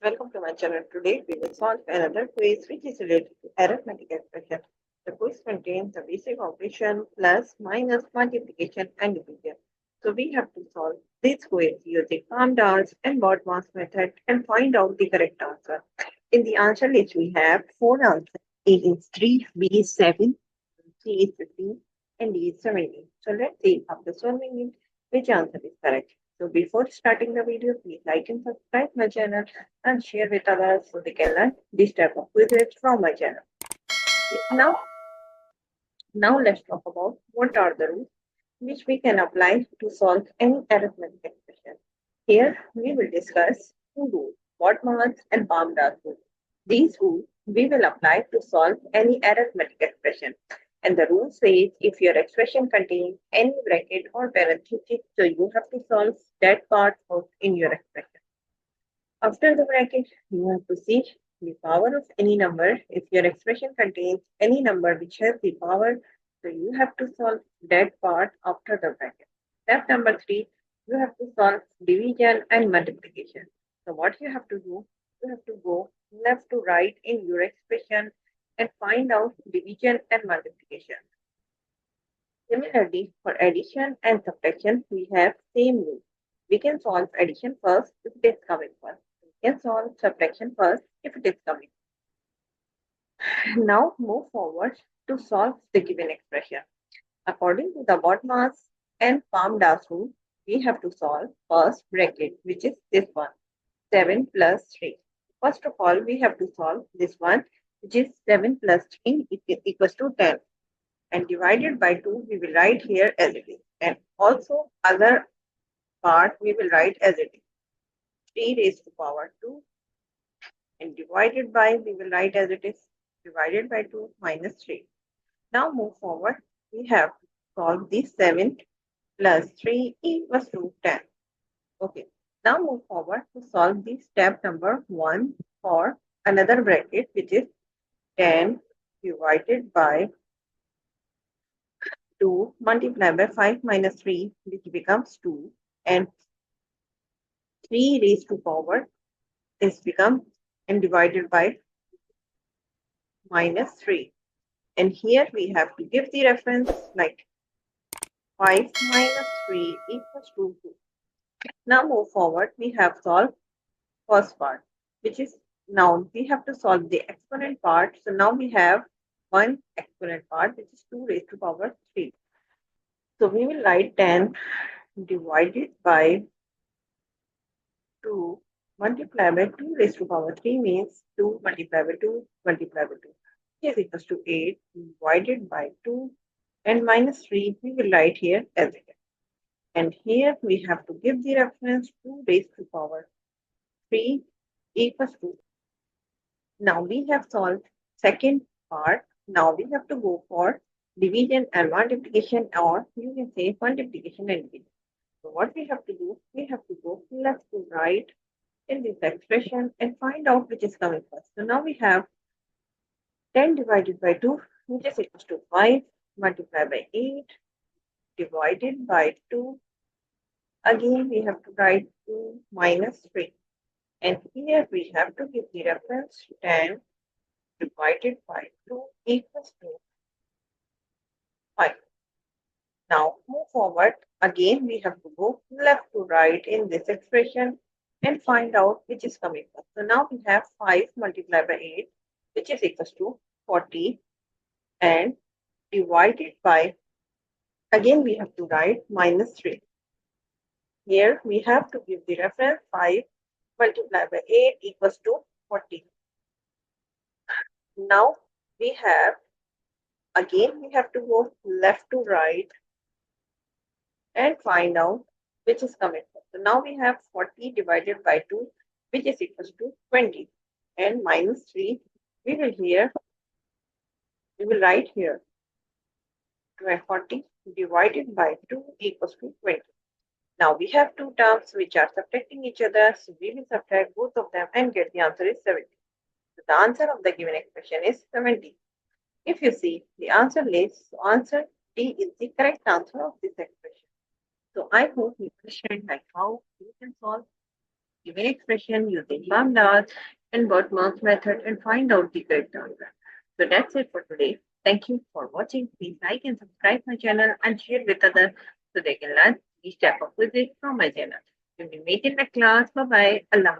Welcome to my channel. Today we will solve another quiz which is related to arithmetic expression. The quiz contains the basic operation plus, minus, multiplication and division. So we have to solve this quiz using PAMDAS and BODMAS method and find out the correct answer. In the answer list we have four answers. A is 3, B is 7, C is 15 and D is 17. So let's see after solving it which answer is correct. So before starting the video, please like and subscribe my channel and share with others so they can learn this type of quizzes from my channel. Now let's talk about what are the rules which we can apply to solve any arithmetic expression. Here we will discuss two rules, BODMAS and PAMDAS rules. These rules we will apply to solve any arithmetic expression. And the rule says if your expression contains any bracket or parenthesis, so you have to solve that part out in your expression. After the bracket, you have to see the power of any number. If your expression contains any number which has the power, so you have to solve that part after the bracket. Step number 3, you have to solve division and multiplication. So what you have to do, you have to go left to right in your expression and find out division and multiplication. Similarly, for addition and subtraction, we have same rule. We can solve addition first if it is coming first. We can solve subtraction first if it is coming. Now move forward to solve the given expression. According to the BODMAS and PAMDAS rule, we have to solve first bracket, which is this one, 7 plus 3. First of all, we have to solve this one, which is 7 plus 3 equals to 10. And divided by 2, we will write here as it is. And also other part, we will write as it is. 3 raised to power 2 and divided by, we will write as it is, divided by 2 minus 3. Now move forward. We have to solve this 7 plus 3 equals to 10. Okay. Now move forward to solve the step number 1 for another bracket, which is 10 divided by 2 multiplied by 5 minus 3, which becomes 2, and 3 raised to power is become and divided by minus 3. And here we have to give the reference like 5 minus 3 equals to 2. Now move forward, we have solved first part, which is now we have to solve the exponent part. So now we have one exponent part, which is 2 raised to power 3. So we will write 10 divided by 2 multiplied by 2 raised to power 3 means 2 multiplied by 2 multiplied by 2 is equals to 8 divided by 2 and minus 3 we will write here as it is. And here we have to give the reference 2 raised to power 3 equals to. Now we have solved second part. Now we have to go for division and multiplication, or you can say multiplication and division. So what we have to do, we have to go left to right in this expression and find out which is coming first. So now we have 10 divided by 2, which is equals to 5 multiplied by 8 divided by 2. Again, we have to write 2 minus 3. And here we have to give the reference 10 divided by 2 equals to 5. Now move forward. Again, we have to go left to right in this expression and find out which is coming first. So now we have 5 multiplied by 8, which is equals to 40 and divided by, again we have to write minus 3. Here we have to give the reference 5 multiplied by 8 equals to 40. Now we have, again we have to go left to right and find out which is coming first. So now we have 40 divided by 2, which is equals to 20 and minus 3 we will write here 40 divided by 2 equals to 20. Now we have two terms which are subtracting each other, so we will subtract both of them and get the answer is 70. So the answer of the given expression is 70. If you see the answer list, so answer D is the correct answer of this expression. So I hope you understand like how you can solve given expression using formulas and Boltzmann's method and find out the correct answer. So that's it for today. Thank you for watching. Please like and subscribe my channel and share with others so they can learn each type of physics from my channel. We will meet in the class. Bye bye. Allah.